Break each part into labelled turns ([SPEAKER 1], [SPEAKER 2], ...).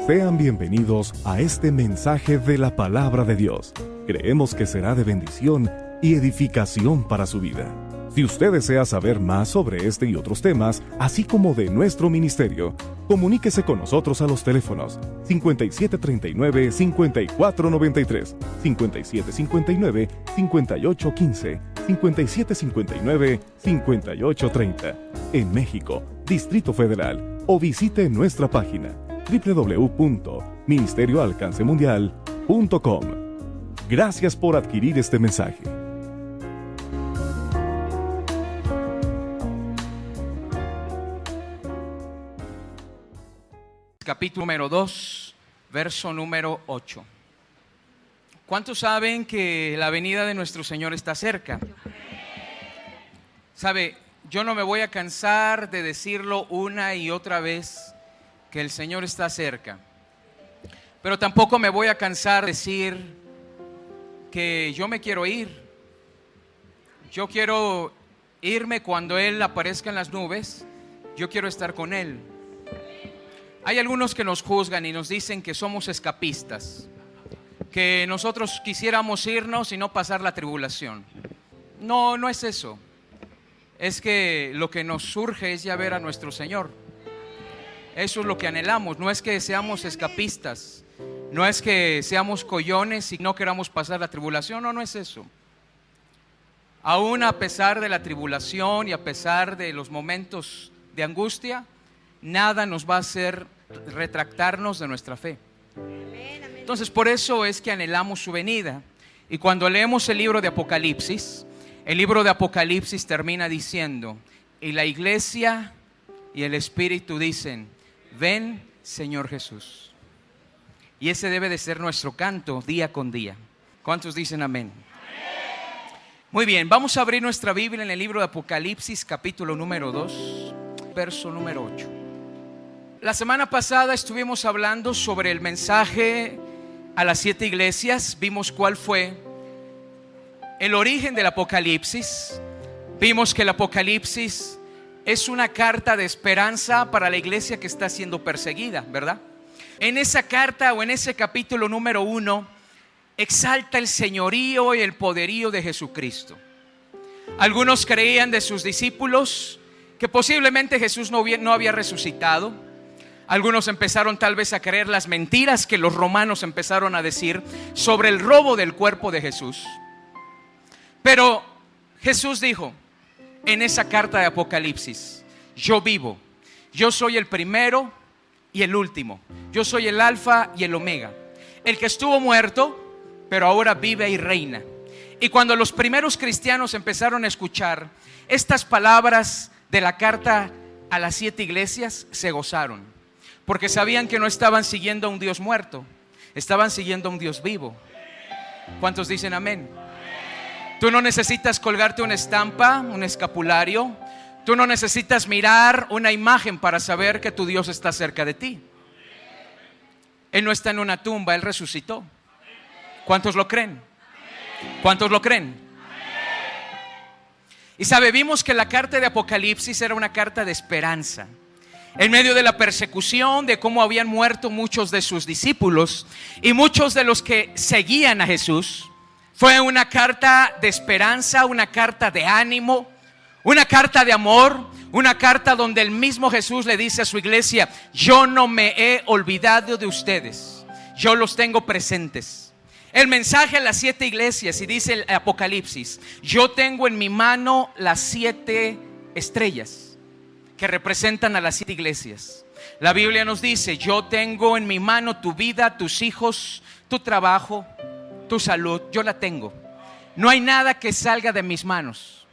[SPEAKER 1] Sean bienvenidos a este mensaje de la Palabra de Dios. Creemos que será de bendición y edificación para su vida. Si usted desea saber más sobre este y otros temas, así como de nuestro ministerio, comuníquese con nosotros a los teléfonos 5739-5493, 5759-5815, 5759-5830, en México, Distrito Federal, o visite nuestra página www.ministerioalcancemundial.com. Gracias por adquirir este mensaje.
[SPEAKER 2] Capítulo número 2, verso número 8. ¿Cuántos saben que la venida de nuestro Señor está cerca? Sabe, yo no me voy a cansar de decirlo una y otra vez que el Señor está cerca. Pero tampoco me voy a cansar de decir que yo me quiero ir. Yo quiero irme cuando Él aparezca en las nubes. Yo quiero estar con Él. Hay algunos que nos juzgan y nos dicen que somos escapistas, que nosotros quisiéramos irnos y no pasar la tribulación. No, no es eso. Es que lo que nos surge es ya ver a nuestro Señor. Eso es lo que anhelamos. No es que seamos escapistas, no es que seamos collones y no queramos pasar la tribulación. No, no es eso. Aún a pesar de la tribulación y a pesar de los momentos de angustia, nada nos va a hacer retractarnos de nuestra fe. Entonces, por eso es que anhelamos su venida. Y cuando leemos el libro de Apocalipsis, el libro de Apocalipsis termina diciendo: y la iglesia y el Espíritu dicen: ven, Señor Jesús. Y ese debe de ser nuestro canto día con día. ¿Cuántos dicen amén? Muy bien, vamos a abrir nuestra Biblia en el libro de Apocalipsis, capítulo número 2, verso número 8. La semana pasada estuvimos hablando sobre el mensaje a las 7 iglesias. Vimos cuál fue el origen del Apocalipsis. Vimos que el Apocalipsis es una carta de esperanza para la iglesia que está siendo perseguida, ¿verdad? En esa carta o en ese capítulo número 1 exalta el señorío y el poderío de Jesucristo. Algunos creían de sus discípulos que posiblemente Jesús no había resucitado. Algunos empezaron tal vez a creer las mentiras que los romanos empezaron a decir sobre el robo del cuerpo de Jesús. Pero Jesús dijo en esa carta de Apocalipsis: yo vivo, yo soy el primero y el último, yo soy el alfa y el omega, el que estuvo muerto pero ahora vive y reina. Y cuando los primeros cristianos empezaron a escuchar estas palabras de la carta a las 7 iglesias, se gozaron, porque sabían que no estaban siguiendo a un Dios muerto, estaban siguiendo a un Dios vivo. ¿Cuántos dicen amén? Tú no necesitas colgarte una estampa, un escapulario. Tú no necesitas mirar una imagen para saber que tu Dios está cerca de ti. Él no está en una tumba, Él resucitó. ¿Cuántos lo creen? ¿Cuántos lo creen? Y vimos que la carta de Apocalipsis era una carta de esperanza. En medio de la persecución, de cómo habían muerto muchos de sus discípulos y muchos de los que seguían a Jesús, fue una carta de esperanza, una carta de ánimo, una carta de amor, una carta donde el mismo Jesús le dice a su iglesia: yo no me he olvidado de ustedes, yo los tengo presentes. El mensaje a las 7 iglesias, y dice el Apocalipsis: yo tengo en mi mano las 7 estrellas que representan a las 7 iglesias. La Biblia nos dice: yo tengo en mi mano tu vida, tus hijos, tu trabajo, tu salud. Yo la tengo. No hay nada que salga de mis manos.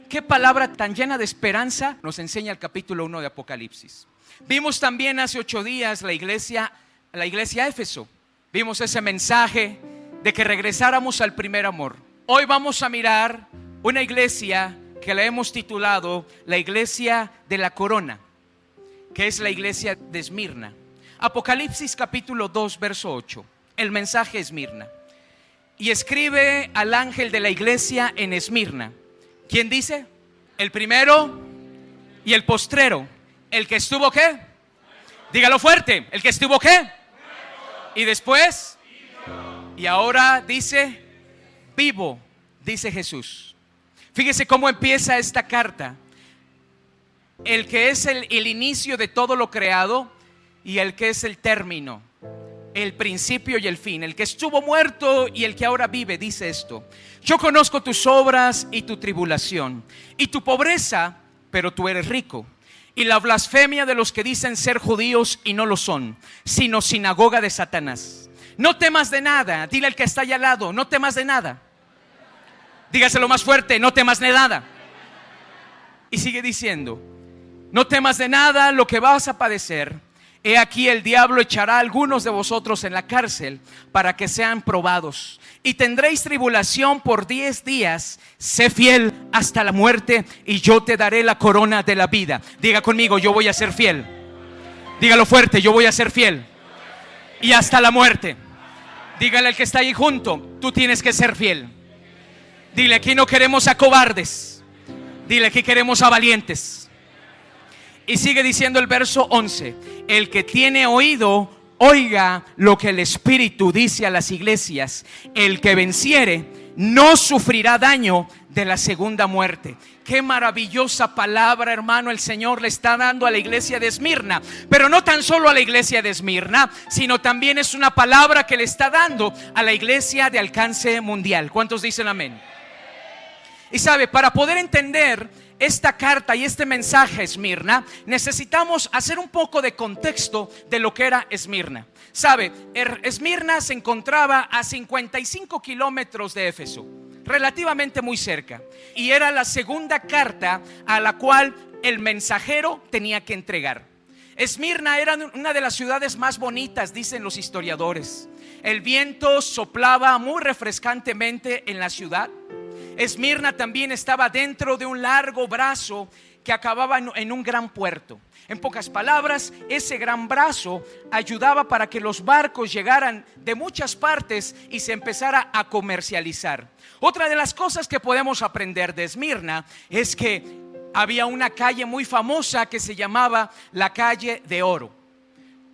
[SPEAKER 2] Qué palabra tan llena de esperanza nos enseña el capítulo 1 de Apocalipsis. Vimos también hace 8 días la iglesia Éfeso. Vimos ese mensaje de que regresáramos al primer amor. Hoy vamos a mirar una iglesia que la hemos titulado la iglesia de la corona, que es la iglesia de Esmirna. Apocalipsis capítulo 2 verso 8. El mensaje Esmirna. Y escribe al ángel de la iglesia en Esmirna. ¿Quién dice? El primero y el postrero. ¿El que estuvo qué? Dígalo fuerte. ¿El que estuvo qué? Y después, y ahora dice, vivo, dice Jesús. Fíjese cómo empieza esta carta. El que es el inicio de todo lo creado y el que es el término, el principio y el fin, el que estuvo muerto y el que ahora vive, dice esto: yo conozco tus obras y tu tribulación y tu pobreza, pero tú eres rico, y la blasfemia de los que dicen ser judíos y no lo son, sino sinagoga de Satanás. No temas de nada. Dile al que está allá al lado: no temas de nada. Dígaselo más fuerte: no temas de nada. Y sigue diciendo: no temas de nada lo que vas a padecer. He aquí, el diablo echará a algunos de vosotros en la cárcel para que sean probados, y tendréis tribulación por 10 días. Sé fiel hasta la muerte, y yo te daré la corona de la vida. Diga conmigo: yo voy a ser fiel. Dígalo fuerte: yo voy a ser fiel y hasta la muerte. Dígale al que está ahí junto: tú tienes que ser fiel. Dile: aquí no queremos a cobardes. Dile: aquí queremos a valientes. Y sigue diciendo el verso 11: el que tiene oído, oiga lo que el Espíritu dice a las iglesias. El que venciere no sufrirá daño de la segunda muerte. Qué maravillosa palabra, hermano, el Señor le está dando a la iglesia de Esmirna. Pero no tan solo a la iglesia de Esmirna, sino también es una palabra que le está dando a la iglesia de alcance mundial. ¿Cuántos dicen amén? Y sabe, para poder entender esta carta y este mensaje a Esmirna, necesitamos hacer un poco de contexto de lo que era Esmirna. Sabe, Esmirna se encontraba a 55 kilómetros de Éfeso, relativamente muy cerca, y era la segunda carta a la cual el mensajero tenía que entregar. Esmirna era una de las ciudades más bonitas, dicen los historiadores. El viento soplaba muy refrescantemente en la ciudad. Esmirna también estaba dentro de un largo brazo que acababa en un gran puerto. En pocas palabras, ese gran brazo ayudaba para que los barcos llegaran de muchas partes y se empezara a comercializar. Otra de las cosas que podemos aprender de Esmirna es que había una calle muy famosa que se llamaba la Calle de Oro.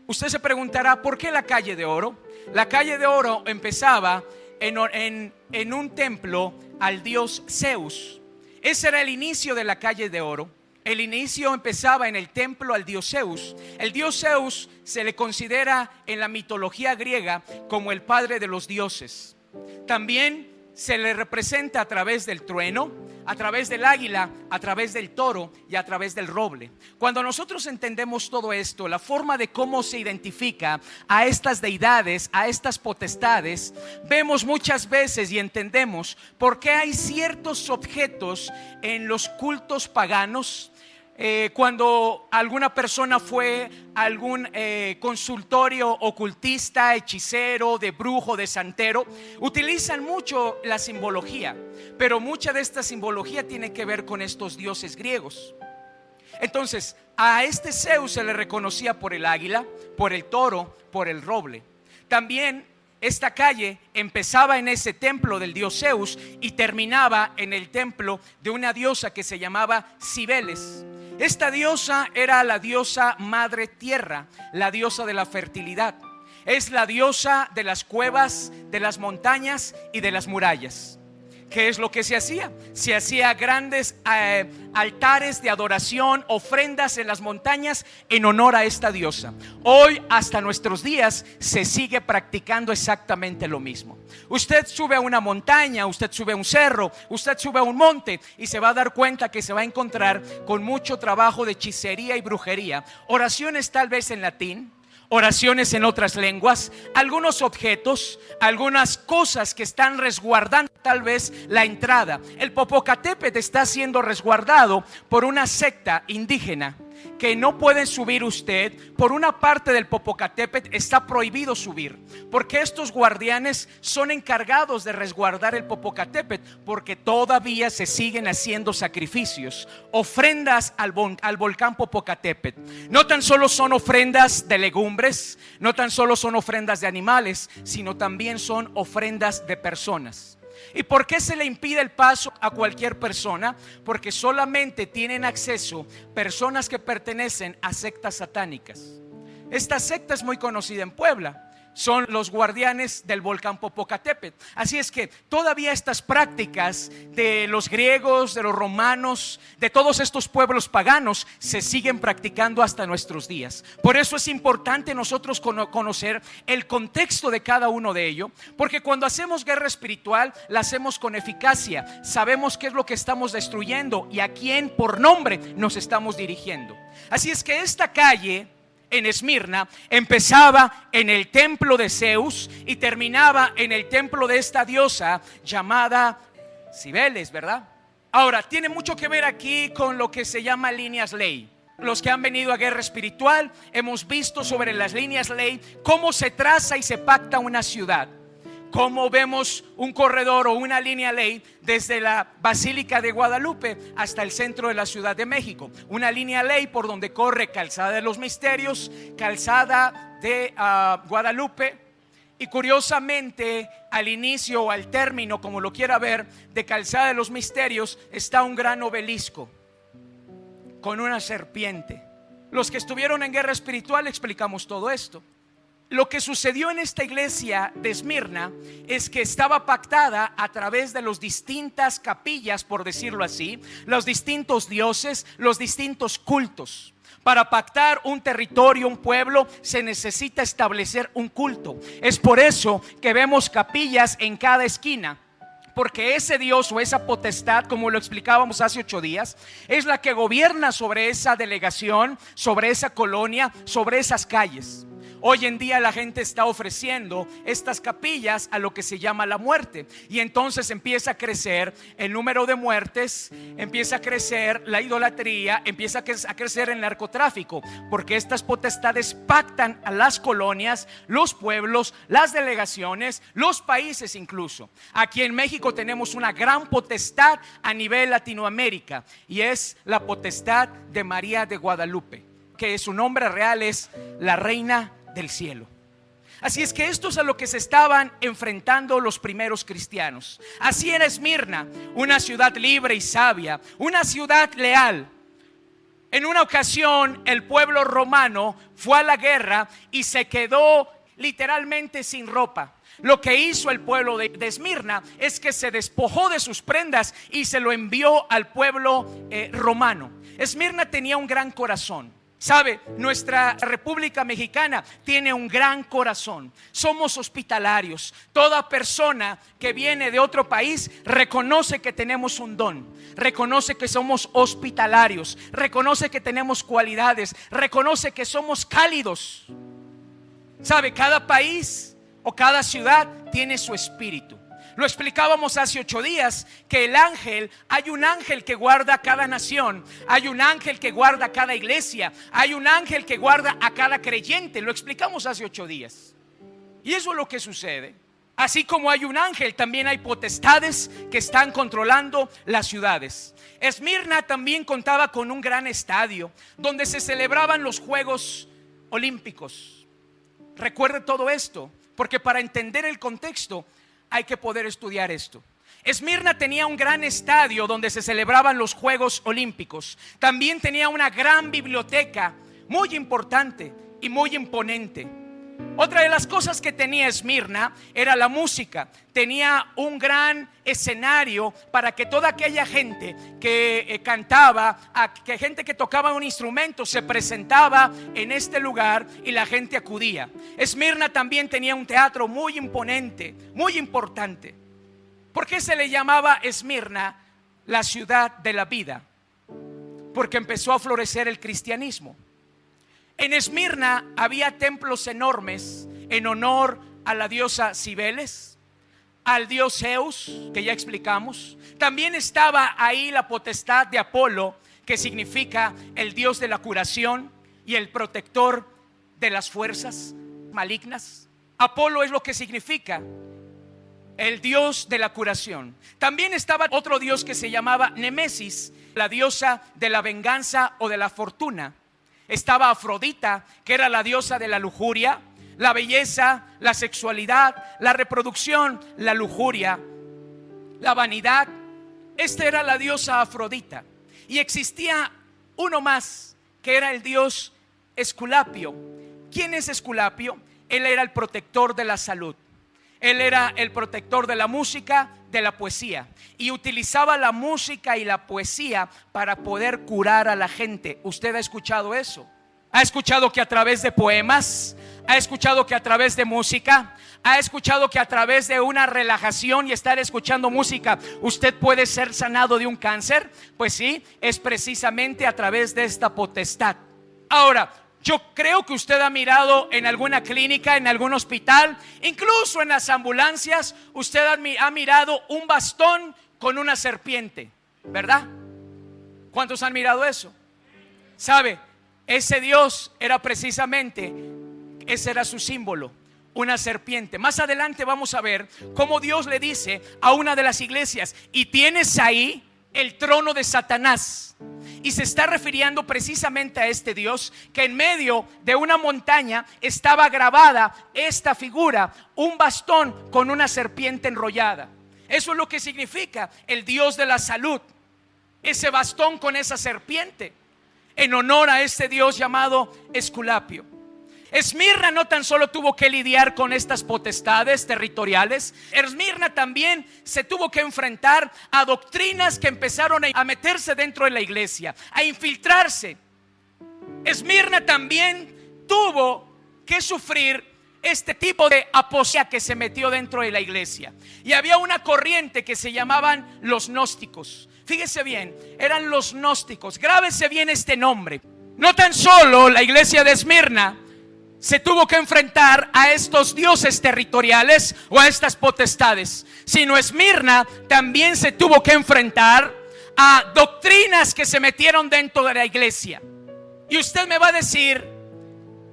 [SPEAKER 2] Usted se preguntará: ¿por qué la Calle de Oro? La Calle de Oro empezaba en un templo al dios Zeus. Ese era el inicio de la Calle de Oro. El inicio empezaba en el templo al dios Zeus. El dios Zeus se le considera en la mitología griega como el padre de los dioses. También se le representa a través del trueno, a través del águila, a través del toro y a través del roble. Cuando nosotros entendemos todo esto, la forma de cómo se identifica a estas deidades, a estas potestades, vemos muchas veces y entendemos por qué hay ciertos objetos en los cultos paganos. Cuando alguna persona fue a algún consultorio ocultista, hechicero, de brujo, de santero, utilizan mucho la simbología, pero mucha de esta simbología tiene que ver con estos dioses griegos. Entonces, a este Zeus se le reconocía por el águila, por el toro, por el roble. También esta calle empezaba en ese templo del dios Zeus y terminaba en el templo de una diosa que se llamaba Cibeles. Esta diosa era la diosa madre tierra, la diosa de la fertilidad. Es la diosa de las cuevas, de las montañas y de las murallas. ¿Qué es lo que se hacía? Se hacía grandes altares de adoración, ofrendas en las montañas en honor a esta diosa. Hoy, hasta nuestros días, se sigue practicando exactamente lo mismo. Usted sube a una montaña, usted sube a un cerro, usted sube a un monte y se va a dar cuenta que se va a encontrar con mucho trabajo de hechicería y brujería. Oraciones tal vez en latín, oraciones en otras lenguas, algunos objetos, algunas cosas que están resguardando tal vez la entrada. El Popocatépetl está siendo resguardado por una secta indígena que no pueden subir usted. Por una parte del Popocatépetl está prohibido subir, porque estos guardianes son encargados de resguardar el Popocatépetl, porque todavía se siguen haciendo sacrificios, ofrendas al volcán Popocatépetl. No tan solo son ofrendas de legumbres, no tan solo son ofrendas de animales, sino también son ofrendas de personas. ¿Y por qué se le impide el paso a cualquier persona? Porque solamente tienen acceso personas que pertenecen a sectas satánicas. Esta secta es muy conocida en Puebla. son los guardianes del volcán Popocatépetl. Así es que todavía estas prácticas de los griegos, de los romanos, de todos estos pueblos paganos se siguen practicando hasta nuestros días. Por eso es importante nosotros conocer el contexto de cada uno de ellos, porque cuando hacemos guerra espiritual la hacemos con eficacia. Sabemos qué es lo que estamos destruyendo y a quién por nombre nos estamos dirigiendo. Así es que esta calle en Esmirna empezaba en el templo de Zeus y terminaba en el templo de esta diosa llamada Cibeles, ¿verdad? Ahora, tiene mucho que ver aquí con lo que se llama líneas ley. Los que han venido a guerra espiritual hemos visto sobre las líneas ley cómo se traza y se pacta una ciudad. Cómo vemos un corredor o una línea ley desde la Basílica de Guadalupe hasta el centro de la Ciudad de México. Una línea ley por donde corre Calzada de los Misterios, Calzada de Guadalupe. Y curiosamente, al inicio o al término, como lo quiera ver, de Calzada de los Misterios está un gran obelisco con una serpiente. Los que estuvieron en guerra espiritual explicamos todo esto. Lo que sucedió en esta iglesia de Esmirna es que estaba pactada a través de las distintas capillas, por decirlo así, los distintos dioses, los distintos cultos. Para pactar un territorio, un pueblo, se necesita establecer un culto. Es por eso que vemos capillas en cada esquina, porque ese Dios o esa potestad, como lo explicábamos hace 8 días, es la que gobierna sobre esa delegación, sobre esa colonia, sobre esas calles. Hoy en día la gente está ofreciendo estas capillas a lo que se llama la muerte, y entonces empieza a crecer el número de muertes, empieza a crecer la idolatría, empieza a crecer el narcotráfico, porque estas potestades pactan a las colonias, los pueblos, las delegaciones, los países incluso. Aquí en México tenemos una gran potestad a nivel Latinoamérica, y es la potestad de María de Guadalupe, que su nombre real es la Reina del Cielo. Así es que esto es a lo que se estaban enfrentando los primeros cristianos. Así era Esmirna, una ciudad libre y sabia, una ciudad leal. En una ocasión el pueblo romano fue a la guerra y se quedó literalmente sin ropa. Lo que hizo el pueblo de Esmirna es que se despojó de sus prendas y se lo envió al pueblo romano. Esmirna tenía un gran corazón. Sabe, nuestra República Mexicana tiene un gran corazón. Somos hospitalarios. Toda persona que viene de otro país reconoce que tenemos un don, reconoce que somos hospitalarios, reconoce que tenemos cualidades, reconoce que somos cálidos. Sabe, cada país o cada ciudad tiene su espíritu. Lo explicábamos hace 8 días, que el ángel, hay un ángel que guarda cada nación, hay un ángel que guarda cada iglesia, hay un ángel que guarda a cada creyente. Lo explicamos hace 8 días. Y eso es lo que sucede. Así como hay un ángel, también hay potestades que están controlando las ciudades. Esmirna también contaba con un gran estadio donde se celebraban los Juegos Olímpicos. Recuerde todo esto, porque para entender el contexto hay que poder estudiar esto. Esmirna tenía un gran estadio donde se celebraban los Juegos Olímpicos. También tenía una gran biblioteca muy importante y muy imponente. Otra de las cosas que tenía Esmirna era la música. Tenía un gran escenario para que toda aquella gente que cantaba, que gente que tocaba un instrumento se presentaba en este lugar y la gente acudía. Esmirna también tenía un teatro muy imponente, muy importante. ¿Por qué se le llamaba Esmirna la ciudad de la vida? Porque empezó a florecer el cristianismo. En Esmirna había templos enormes en honor a la diosa Cibeles, al dios Zeus, que ya explicamos. También estaba ahí la potestad de Apolo, que significa el dios de la curación y el protector de las fuerzas malignas. Apolo es lo que significa el dios de la curación. También estaba otro dios que se llamaba Némesis, la diosa de la venganza o de la fortuna. Estaba Afrodita, que era la diosa de la lujuria, la belleza, la sexualidad, la reproducción, la lujuria, la vanidad. Esta era la diosa Afrodita. Y existía uno más, que era el dios Esculapio. ¿Quién es Esculapio? Él era el protector de la salud. Él era el protector de la música, de la poesía, y utilizaba la música y la poesía para poder curar a la gente. ¿Usted ha escuchado eso? ¿Ha escuchado que a través de poemas? ¿Ha escuchado que a través de música? ¿Ha escuchado que a través de una relajación y estar escuchando música usted puede ser sanado de un cáncer? Pues sí, es precisamente a través de esta potestad. Ahora, yo creo que usted ha mirado en alguna clínica, en algún hospital, incluso en las ambulancias, usted ha mirado un bastón con una serpiente, ¿verdad? ¿Cuántos han mirado eso? ¿Sabe? Ese Dios era precisamente, ese era su símbolo, una serpiente. Más adelante vamos a ver cómo Dios le dice a una de las iglesias: y tienes ahí el trono de Satanás. Y se está refiriendo precisamente a este Dios, que en medio de una montaña estaba grabada esta figura, un bastón con una serpiente enrollada. Eso es lo que significa el Dios de la salud, ese bastón con esa serpiente, en honor a este Dios llamado Esculapio. Esmirna no tan solo tuvo que lidiar con estas potestades territoriales, Esmirna también se tuvo que enfrentar a doctrinas que empezaron a meterse dentro de la iglesia, a infiltrarse. Esmirna también tuvo que sufrir este tipo de apostasía que se metió dentro de la iglesia. Y había una corriente que se llamaban los gnósticos. Fíjese bien, eran los gnósticos. Grábese bien este nombre. No tan solo la iglesia de Esmirna se tuvo que enfrentar a estos dioses territoriales o a estas potestades, sino Esmirna también se tuvo que enfrentar a doctrinas que se metieron dentro de la iglesia. Y usted me va a decir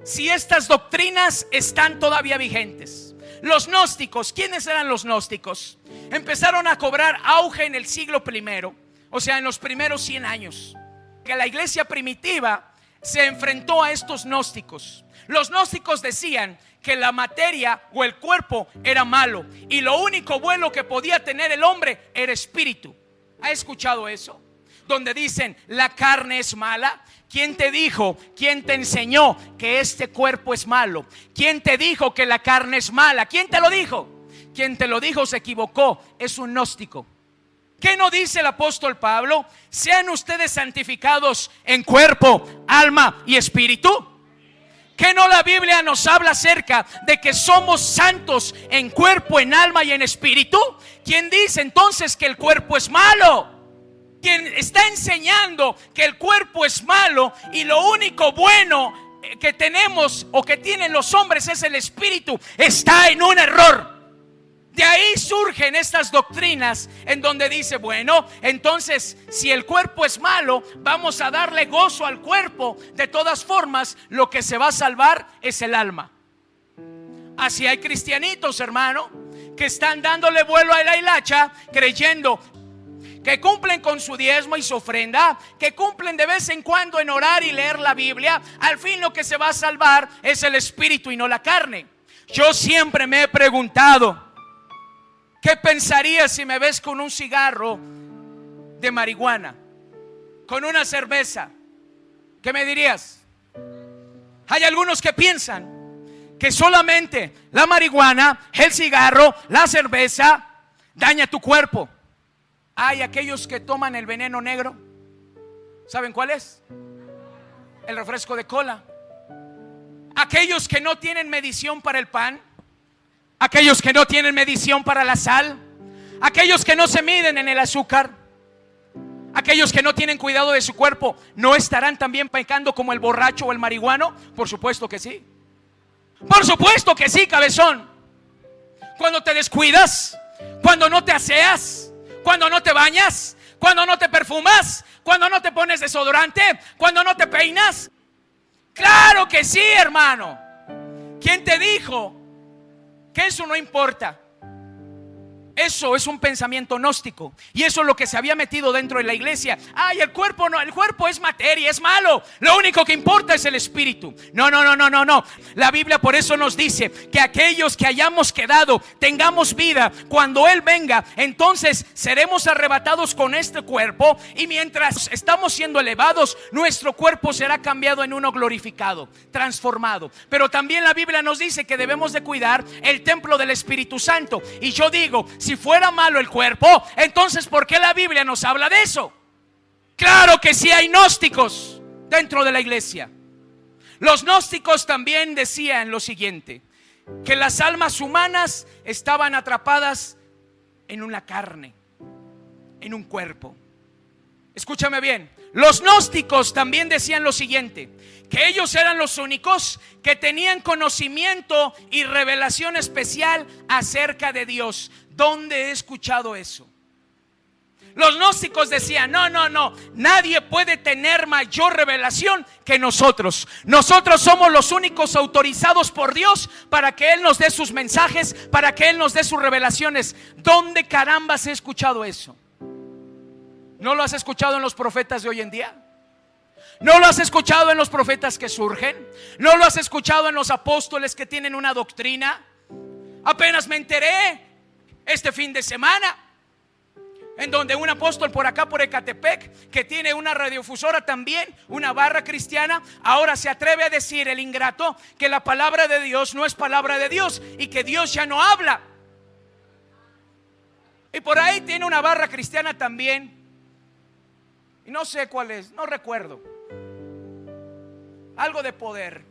[SPEAKER 2] si estas doctrinas están todavía vigentes. Los gnósticos, ¿quiénes eran los gnósticos? Empezaron a cobrar auge en el siglo I, o sea, en los primeros 100 años. Que la iglesia primitiva se enfrentó a estos gnósticos. Los gnósticos decían que la materia o el cuerpo era malo y lo único bueno que podía tener el hombre era espíritu. ¿Ha escuchado eso? Donde dicen la carne es mala. ¿Quién te dijo? ¿Quién te enseñó que este cuerpo es malo? ¿Quién te dijo que la carne es mala? ¿Quién te lo dijo? Quien te lo dijo se equivocó, es un gnóstico. ¿Qué no dice el apóstol Pablo? Sean ustedes santificados en cuerpo, alma y espíritu. ¿Que no la Biblia nos habla acerca de que somos santos en cuerpo, en alma y en espíritu? ¿Quién dice entonces que el cuerpo es malo? ¿Quién está enseñando que el cuerpo es malo y lo único bueno que tenemos o que tienen los hombres es el espíritu? Está en un error. De ahí surgen estas doctrinas en donde dice, bueno, entonces si el cuerpo es malo, vamos a darle gozo al cuerpo. De todas formas, lo que se va a salvar es el alma. Así hay cristianitos, hermano, que están dándole vuelo a la hilacha, creyendo que cumplen con su diezmo y su ofrenda, que cumplen de vez en cuando en orar y leer la Biblia. Al fin lo que se va a salvar es el espíritu y no la carne. Yo siempre me he preguntado, ¿qué pensarías si me ves con un cigarro de marihuana, con una cerveza? ¿Qué me dirías? Hay algunos que piensan que solamente la marihuana, el cigarro, la cerveza daña tu cuerpo. Hay aquellos que toman el veneno negro. ¿Saben cuál es? El refresco de cola. Aquellos que no tienen medición para el pan, aquellos que no tienen medición para la sal, aquellos que no se miden en el azúcar, aquellos que no tienen cuidado de su cuerpo, ¿no estarán también pecando como el borracho o el marihuano? Por supuesto que sí. Por supuesto que sí, cabezón. Cuando te descuidas, cuando no te aseas, cuando no te bañas, cuando no te perfumas, cuando no te pones desodorante, cuando no te peinas. Claro que sí, hermano. ¿Quién te dijo que eso no importa? Eso es un pensamiento gnóstico. Y eso es lo que se había metido dentro de la iglesia. Ay, el cuerpo no, el cuerpo es materia, es malo. Lo único que importa es el espíritu. No. La Biblia por eso nos dice que aquellos que hayamos quedado, tengamos vida, cuando Él venga, entonces seremos arrebatados con este cuerpo. Y mientras estamos siendo elevados, nuestro cuerpo será cambiado en uno glorificado, transformado. Pero también la Biblia nos dice que debemos de cuidar el templo del Espíritu Santo. Y yo digo, si fuera malo el cuerpo, entonces ¿por qué la Biblia nos habla de eso? Claro que sí hay gnósticos dentro de la iglesia. Los gnósticos también decían lo siguiente: que las almas humanas estaban atrapadas en una carne, en un cuerpo. Escúchame bien, los gnósticos también decían lo siguiente: que ellos eran los únicos que tenían conocimiento y revelación especial acerca de Dios. ¿Dónde he escuchado eso? Los gnósticos decían: no, nadie puede tener mayor revelación que nosotros. Nosotros somos los únicos autorizados por Dios para que Él nos dé sus mensajes, para que Él nos dé sus revelaciones. ¿Dónde carambas he escuchado eso? ¿No lo has escuchado en los profetas de hoy en día? ¿No lo has escuchado en los profetas que surgen? ¿No lo has escuchado en los apóstoles que tienen una doctrina? Apenas me enteré este fin de semana en donde un apóstol por acá, por Ecatepec, que tiene una radiodifusora también, una barra cristiana, ahora se atreve a decir, el ingrato, que la palabra de Dios no es palabra de Dios y que Dios ya no habla. Y por ahí tiene una barra cristiana también, y no sé cuál es, no recuerdo. Algo de poder.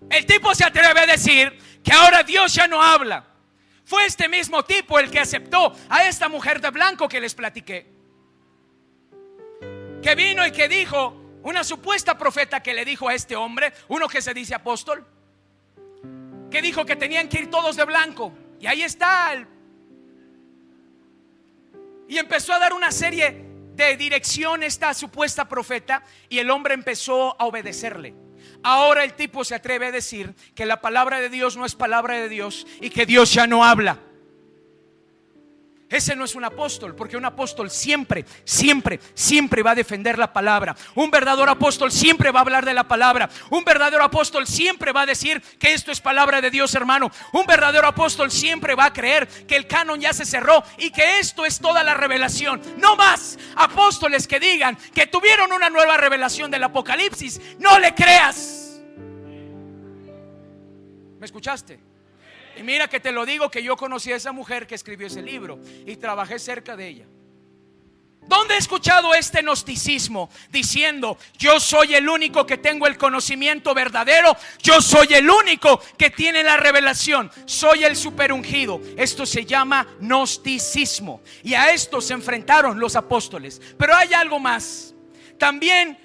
[SPEAKER 2] El tipo se atreve a decir que ahora Dios ya no habla. Fue este mismo tipo el que aceptó a esta mujer de blanco que les platiqué, que vino y que dijo, una supuesta profeta que le dijo a este hombre, uno que se dice apóstol, que dijo que tenían que ir todos de blanco. Y ahí está y empezó a dar una serie de dirección esta supuesta profeta, y el hombre empezó a obedecerle. Ahora el tipo se atreve a decir que la palabra de Dios no es palabra de Dios y que Dios ya no habla. Ese no es un apóstol, porque un apóstol siempre va a defender la palabra. Un verdadero apóstol siempre va a hablar de la palabra. Un verdadero apóstol siempre va a decir que esto es palabra de Dios, hermano. Un verdadero apóstol siempre va a creer que el canon ya se cerró y que esto es toda la revelación. No más apóstoles que digan que tuvieron una nueva revelación del Apocalipsis. No le creas. ¿Me escuchaste? Y mira que te lo digo, que yo conocí a esa mujer que escribió ese libro y trabajé cerca de ella. ¿Dónde he escuchado este gnosticismo diciendo yo soy el único que tengo el conocimiento verdadero, yo soy el único que tiene la revelación, soy el superungido? Esto se llama gnosticismo, y a esto se enfrentaron los apóstoles. Pero hay algo más. También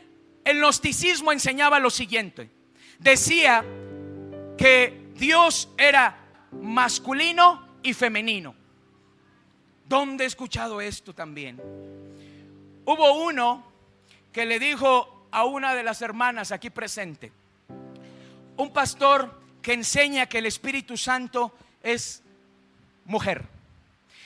[SPEAKER 2] el gnosticismo enseñaba lo siguiente: decía que Dios era masculino y femenino. ¿Dónde he escuchado esto también? Hubo uno que le dijo a una de las hermanas aquí presente, un pastor que enseña que el Espíritu Santo es mujer,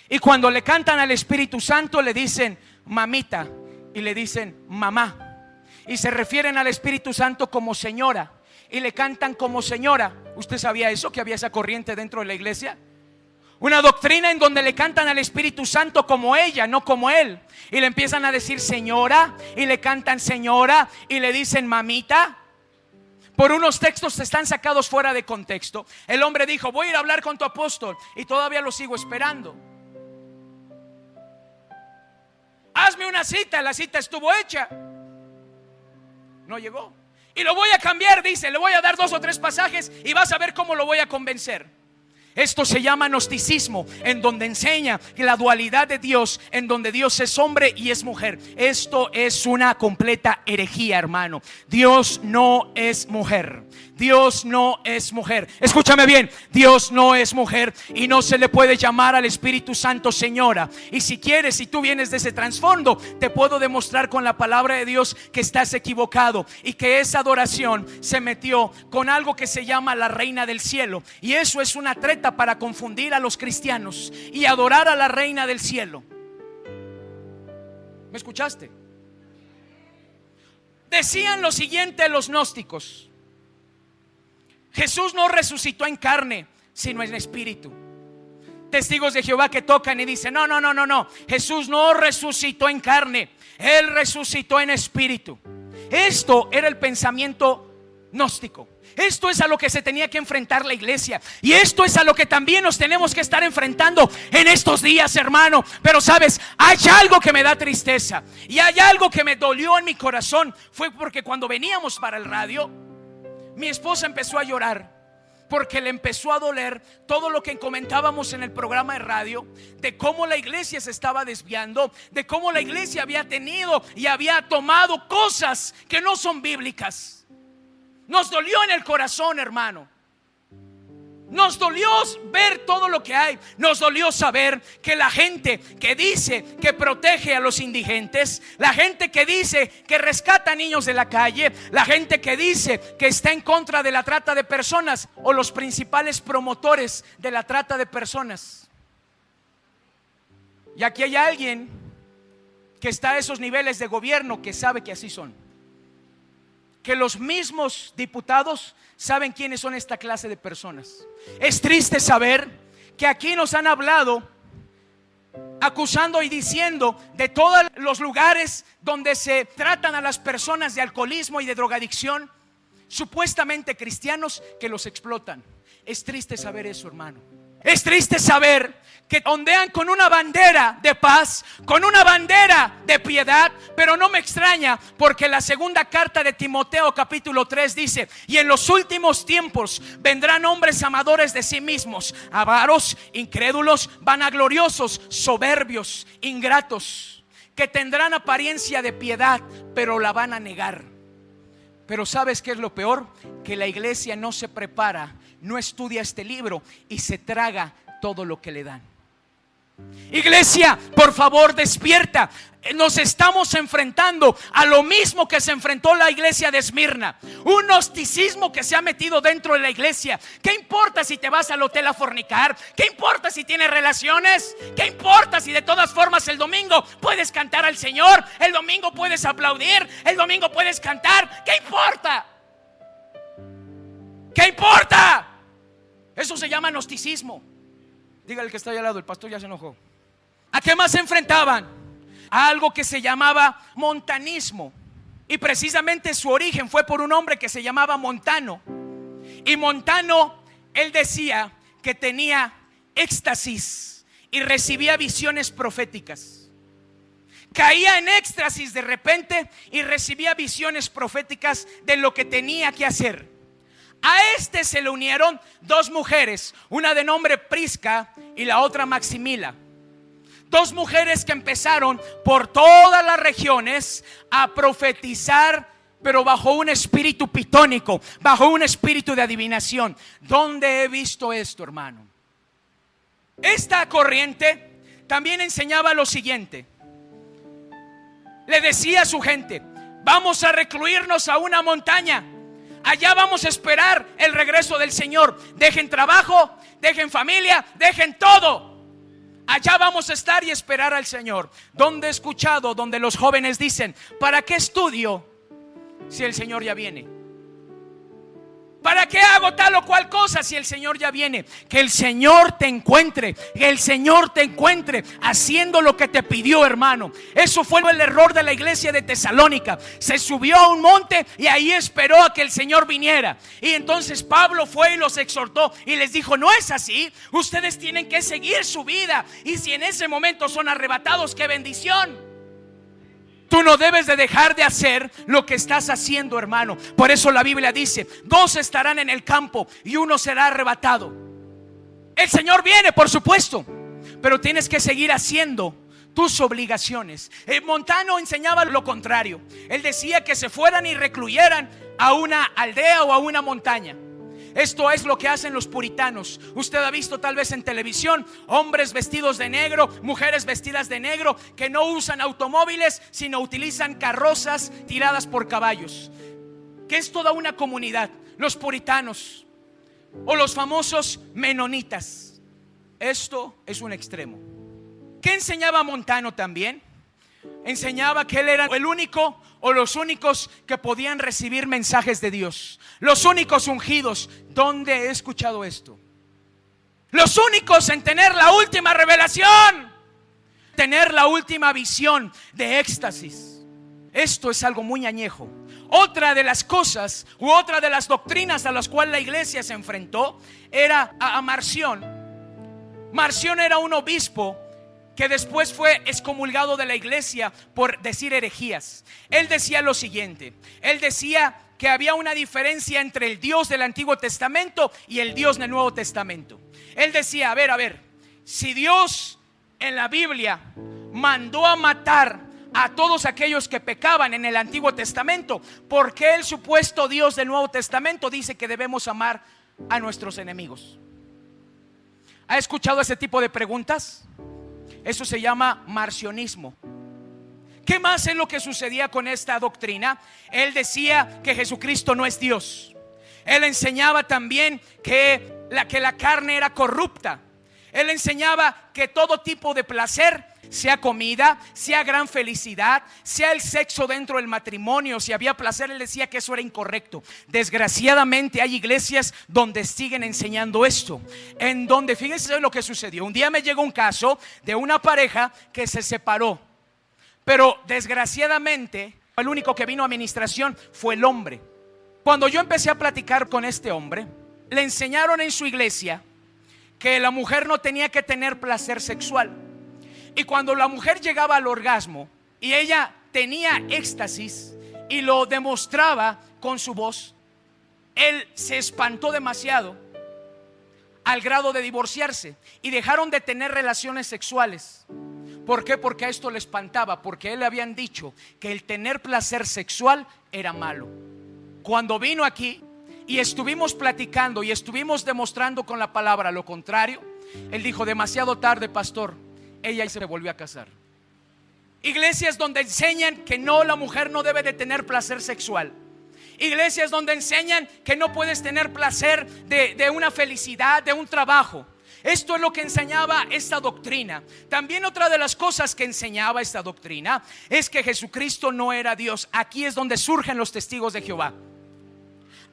[SPEAKER 2] y cuando le cantan al Espíritu Santo le dicen mamita y le dicen mamá, y se refieren al Espíritu Santo como señora y le cantan como señora. ¿Usted sabía eso? Que había esa corriente dentro de la iglesia. Una doctrina en donde le cantan al Espíritu Santo como ella, no como él. Y le empiezan a decir señora, y le cantan señora, y le dicen mamita. Por unos textos que están sacados fuera de contexto. El hombre dijo, voy a ir a hablar con tu apóstol, y todavía lo sigo esperando. Hazme una cita. La cita estuvo hecha, no llegó. Y lo voy a cambiar, dice, le voy a dar 2 o 3 pasajes y vas a ver cómo lo voy a convencer. Esto se llama gnosticismo, en donde enseña que la dualidad de Dios, en donde Dios es hombre y es mujer. Esto es una completa herejía, hermano. Dios no es mujer. Dios no es mujer. Escúchame bien, Dios no es mujer y no se le puede llamar al Espíritu Santo señora. Y si quieres, si tú vienes de ese trasfondo, te puedo demostrar con la palabra de Dios que estás equivocado y que esa adoración se metió con algo que se llama la reina del cielo. Y eso es una treta para confundir a los cristianos y adorar a la reina del cielo. ¿Me escuchaste? Decían lo siguiente los gnósticos: Jesús no resucitó en carne, sino en espíritu. Testigos de Jehová que tocan y dicen: no, Jesús no resucitó en carne, Él resucitó en espíritu. Esto era el pensamiento gnóstico. Esto es a lo que se tenía que enfrentar la iglesia, y esto es a lo que también nos tenemos que estar enfrentando en estos días, hermano. Pero sabes, hay algo que me da tristeza y hay algo que me dolió en mi corazón. Fue porque cuando veníamos para el radio, mi esposa empezó a llorar porque le empezó a doler todo lo que comentábamos en el programa de radio, de cómo la iglesia se estaba desviando, de cómo la iglesia había tenido y había tomado cosas que no son bíblicas. Nos dolió en el corazón, hermano. Nos dolió ver todo lo que hay. Nos dolió saber que la gente que dice que protege a los indigentes, la gente que dice que rescata a niños de la calle, la gente que dice que está en contra de la trata de personas, o los principales promotores de la trata de personas. Y aquí hay alguien que está a esos niveles de gobierno que sabe que así son, que los mismos diputados saben quiénes son esta clase de personas. Es triste saber que aquí nos han hablado acusando y diciendo de todos los lugares donde se tratan a las personas de alcoholismo y de drogadicción, supuestamente cristianos, que los explotan. Es triste saber eso, hermano. Es triste saber que ondean con una bandera de paz, con una bandera de piedad. Pero no me extraña, porque la segunda carta de Timoteo capítulo 3 dice: y en los últimos tiempos vendrán hombres amadores de sí mismos, avaros, incrédulos, vanagloriosos, soberbios, ingratos, que tendrán apariencia de piedad, pero la van a negar. Pero ¿sabes qué es lo peor? Que la iglesia no se prepara, no estudia este libro y se traga todo lo que le dan. Iglesia, por favor, despierta. Nos estamos enfrentando a lo mismo que se enfrentó la iglesia de Esmirna, un gnosticismo que se ha metido dentro de la iglesia. ¿Qué importa si te vas al hotel a fornicar? ¿Qué importa si tienes relaciones? ¿Qué importa si de todas formas el domingo puedes cantar al Señor? El domingo puedes aplaudir, el domingo puedes cantar. ¿Qué importa? ¿Qué importa? Eso se llama gnosticismo. Dígale que está ahí al lado, el pastor ya se enojó. ¿A qué más se enfrentaban? A algo que se llamaba montanismo. Y precisamente su origen fue por un hombre que se llamaba Montano. Y Montano, él decía que tenía éxtasis y recibía visiones proféticas. Caía en éxtasis de repente y recibía visiones proféticas de lo que tenía que hacer. A este se le unieron dos mujeres, una de nombre Prisca y la otra Maximila. Dos mujeres que empezaron por todas las regiones a profetizar, pero bajo un espíritu pitónico, bajo un espíritu de adivinación. ¿Dónde he visto esto, hermano? Esta corriente también enseñaba lo siguiente. Le decía a su gente: vamos a recluirnos a una montaña. Allá vamos a esperar el regreso del Señor. Dejen trabajo, dejen familia, dejen todo. Allá vamos a estar y esperar al Señor. Donde he escuchado, donde los jóvenes dicen: ¿para qué estudio si el Señor ya viene? ¿Para qué hago tal o cual cosa si el Señor ya viene? Que el Señor te encuentre, que el Señor te encuentre haciendo lo que te pidió, hermano. Eso fue el error de la iglesia de Tesalónica. Se subió a un monte y ahí esperó a que el Señor viniera. Y entonces Pablo fue y los exhortó y les dijo: no es así, ustedes tienen que seguir su vida. Y si en ese momento son arrebatados, ¡qué bendición! Tú no debes de dejar de hacer lo que estás haciendo, hermano. Por eso la Biblia dice: dos estarán en el campo y uno será arrebatado. El Señor viene, por supuesto, pero tienes que seguir haciendo tus obligaciones. Montano enseñaba lo contrario. Él decía que se fueran y recluyeran a una aldea o a una montaña. Esto es lo que hacen los puritanos. Usted ha visto tal vez en televisión hombres vestidos de negro, mujeres vestidas de negro, que no usan automóviles, sino utilizan carrozas tiradas por caballos, que es toda una comunidad. Los puritanos o los famosos menonitas. Esto es un extremo. ¿Qué enseñaba Montano también? Enseñaba que él era el único o los únicos que podían recibir mensajes de Dios, los únicos ungidos. ¿Dónde he escuchado esto? Los únicos en tener la última revelación, tener la última visión de éxtasis. Esto es algo muy añejo. Otra de las cosas u otra de las doctrinas a las cuales la iglesia se enfrentó era a Marción. Marción era un obispo que después fue excomulgado de la iglesia por decir herejías. Él decía lo siguiente: él decía que había una diferencia entre el Dios del Antiguo Testamento y el Dios del Nuevo Testamento. Él decía, a ver, si Dios en la Biblia mandó a matar a todos aquellos que pecaban en el Antiguo Testamento, ¿por qué el supuesto Dios del Nuevo Testamento dice que debemos amar a nuestros enemigos? ¿Ha escuchado ese tipo de preguntas? Eso se llama marcionismo. ¿Qué más es lo que sucedía con esta doctrina? Él decía que Jesucristo no es Dios. Él enseñaba también que la carne era corrupta. Él enseñaba que todo tipo de placer, sea comida, sea gran felicidad, sea el sexo dentro del matrimonio, si había placer, él decía que eso era incorrecto. Desgraciadamente hay iglesias donde siguen enseñando esto, en donde, fíjense lo que sucedió. Un día me llegó un caso de una pareja que se separó, pero desgraciadamente el único que vino a administración fue el hombre. Cuando yo empecé a platicar con este hombre, le enseñaron en su iglesia que la mujer no tenía que tener placer sexual. Y cuando la mujer llegaba al orgasmo y ella tenía éxtasis y lo demostraba con su voz, él se espantó demasiado al grado de divorciarse y dejaron de tener relaciones sexuales. ¿Por qué? Porque a esto le espantaba, porque a él le habían dicho que el tener placer sexual era malo. Cuando vino aquí y estuvimos platicando y estuvimos demostrando con la palabra lo contrario, él dijo: demasiado tarde, pastor. Ella se volvió a casar. Iglesias donde enseñan que no, la mujer no debe de tener placer sexual. Iglesias donde enseñan que no puedes tener placer de una felicidad, de un trabajo. Esto es lo que enseñaba esta doctrina. También otra de las cosas que enseñaba esta doctrina es que Jesucristo no era Dios. Aquí es donde surgen los testigos de Jehová.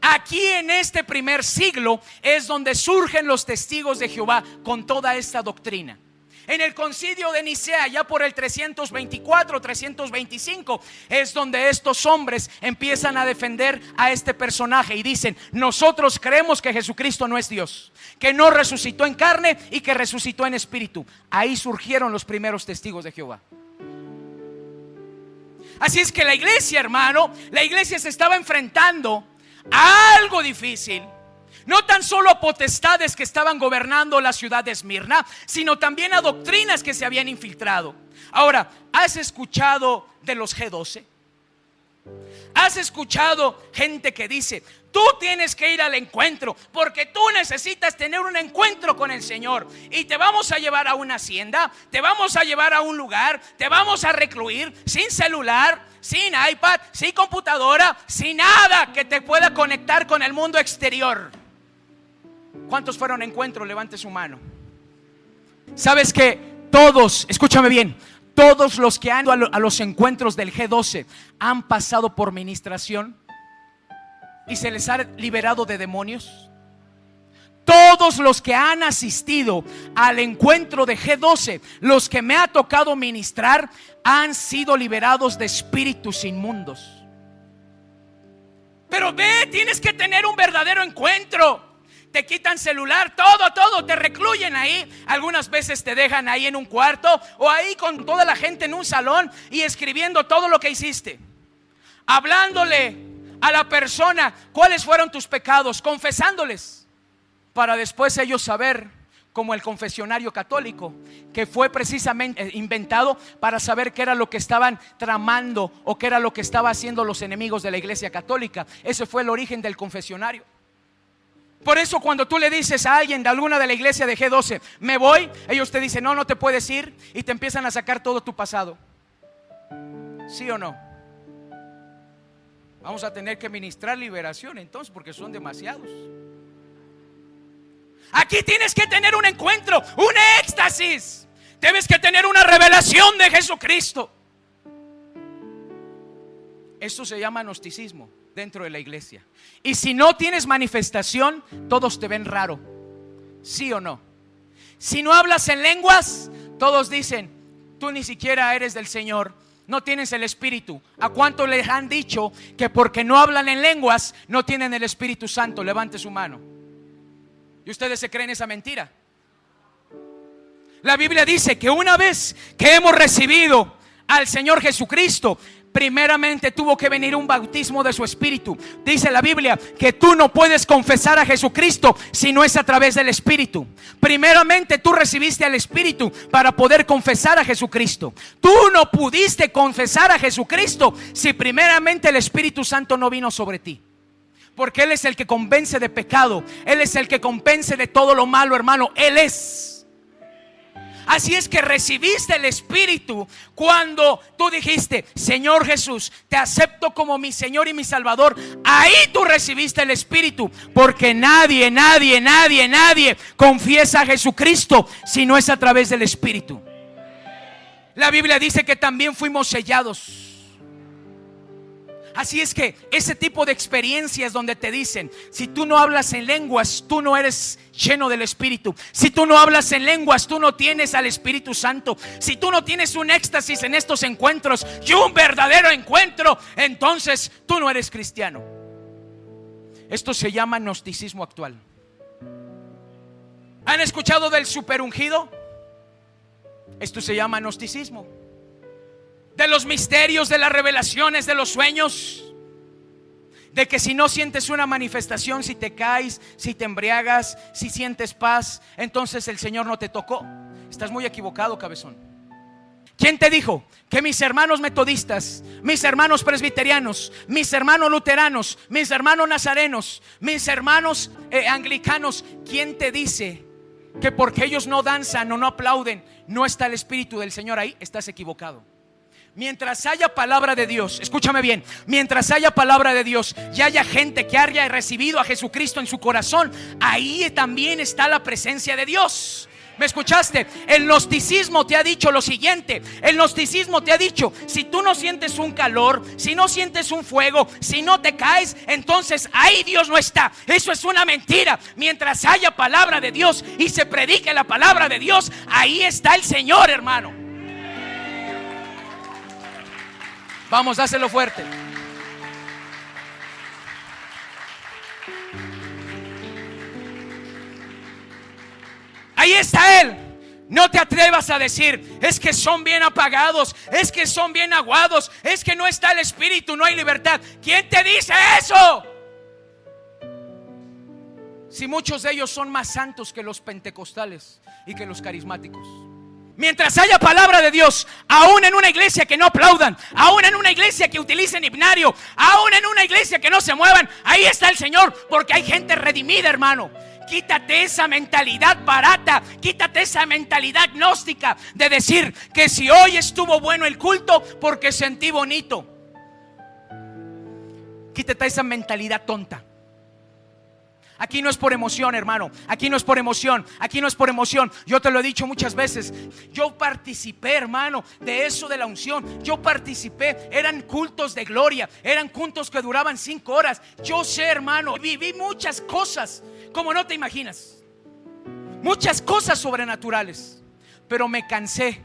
[SPEAKER 2] Aquí en este primer siglo es donde surgen los testigos de Jehová con toda esta doctrina. En el concilio de Nicea, ya por el 324, 325, es donde estos hombres empiezan a defender a este personaje y dicen: nosotros creemos que Jesucristo no es Dios, que no resucitó en carne y que resucitó en espíritu. Ahí surgieron los primeros testigos de Jehová. Así es que la iglesia, hermano, la iglesia se estaba enfrentando a algo difícil. No tan solo a potestades que estaban gobernando la ciudad de Esmirna, sino también a doctrinas que se habían infiltrado. Ahora, ¿has escuchado de los G12? ¿Has escuchado gente que dice: tú tienes que ir al encuentro porque tú necesitas tener un encuentro con el Señor, y te vamos a llevar a una hacienda, te vamos a llevar a un lugar, te vamos a recluir sin celular, sin iPad, sin computadora, sin nada que te pueda conectar con el mundo exterior? ¿Cuántos fueron a encuentro? Levante su mano. ¿Sabes que todos, escúchame bien, todos los que han ido a los encuentros del G12 han pasado por ministración y se les ha liberado de demonios? Todos los que han asistido al encuentro de G12, los que me ha tocado ministrar, han sido liberados de espíritus inmundos. Pero ve, tienes que tener un verdadero encuentro. Te quitan celular, todo, te recluyen ahí. Algunas veces te dejan ahí en un cuarto o ahí con toda la gente en un salón y escribiendo todo lo que hiciste, hablándole a la persona cuáles fueron tus pecados, confesándoles, para después ellos saber como el confesionario católico, que fue precisamente inventado para saber qué era lo que estaban tramando o qué era lo que estaban haciendo los enemigos de la iglesia católica. Ese fue el origen del confesionario. Por eso cuando tú le dices a alguien de alguna de la iglesia de G12, me voy, ellos te dicen, no, no te puedes ir, y te empiezan a sacar todo tu pasado. ¿Sí o no? Vamos a tener que ministrar liberación entonces, porque son demasiados. Aquí tienes que tener un encuentro, un éxtasis. Debes que tener una revelación de Jesucristo. Esto se llama gnosticismo dentro de la iglesia. Y si no tienes manifestación, todos te ven raro. ¿Sí o no? Si no hablas en lenguas, todos dicen, tú ni siquiera eres del Señor, no tienes el Espíritu. ¿A cuánto les han dicho que porque no hablan en lenguas no tienen el Espíritu Santo? Levante su mano. ¿Y ustedes se creen esa mentira? La Biblia dice que una vez que hemos recibido al Señor Jesucristo, primeramente tuvo que venir un bautismo de su Espíritu. Dice la Biblia que tú no puedes confesar a Jesucristo si no es a través del Espíritu. Primeramente tú recibiste al Espíritu para poder confesar a Jesucristo. Tú no pudiste confesar a Jesucristo si primeramente el Espíritu Santo no vino sobre ti. Porque Él es el que convence de pecado. Él es el que convence de todo lo malo, hermano. Él es. Así es que recibiste el Espíritu cuando tú dijiste, Señor Jesús, te acepto como mi Señor y mi Salvador. Ahí tú recibiste el Espíritu. Porque nadie confiesa a Jesucristo si no es a través del Espíritu. La Biblia dice que también fuimos sellados. Así es que ese tipo de experiencias donde te dicen, si tú no hablas en lenguas, tú no eres lleno del Espíritu. Si tú no hablas en lenguas, tú no tienes al Espíritu Santo. Si tú no tienes un éxtasis en estos encuentros y un verdadero encuentro, entonces tú no eres cristiano. Esto se llama gnosticismo actual. ¿Han escuchado del superungido? Esto se llama gnosticismo. De los misterios, de las revelaciones, de los sueños. De que si no sientes una manifestación, si te caes, si te embriagas, si sientes paz, entonces el Señor no te tocó. Estás muy equivocado, cabezón. ¿Quién te dijo que mis hermanos metodistas, mis hermanos presbiterianos, mis hermanos luteranos, mis hermanos nazarenos, mis hermanos anglicanos, quién te dice que porque ellos no danzan o no aplauden, no está el Espíritu del Señor ahí? Estás equivocado. Mientras haya palabra de Dios, escúchame bien, mientras haya palabra de Dios y haya gente que haya recibido a Jesucristo en su corazón, ahí también está la presencia de Dios. ¿Me escuchaste? El gnosticismo te ha dicho lo siguiente. El gnosticismo te ha dicho, si tú no sientes un calor, si no sientes un fuego, si no te caes, entonces ahí Dios no está. Eso es una mentira. Mientras haya palabra de Dios y se predique la palabra de Dios, ahí está el Señor, hermano. Vamos, dáselo fuerte. Ahí está Él. No te atrevas a decir, es que son bien apagados, es que son bien aguados, es que no está el Espíritu, no hay libertad. ¿Quién te dice eso? Si muchos de ellos son más santos que los pentecostales y que los carismáticos. Mientras haya palabra de Dios, aún en una iglesia que no aplaudan, aún en una iglesia que utilicen himnario, aún en una iglesia que no se muevan, ahí está el Señor, porque hay gente redimida, hermano. Quítate esa mentalidad barata, quítate esa mentalidad gnóstica de decir que si hoy estuvo bueno el culto porque sentí bonito. Quítate esa mentalidad tonta. Aquí no es por emoción, hermano. Aquí no es por emoción. Aquí no es por emoción. Yo te lo he dicho muchas veces. Yo participé, hermano, de eso de la unción. Yo participé. Eran cultos de gloria. Eran cultos que duraban 5 horas. Yo sé, hermano, viví muchas cosas como no te imaginas. Muchas cosas sobrenaturales. Pero me cansé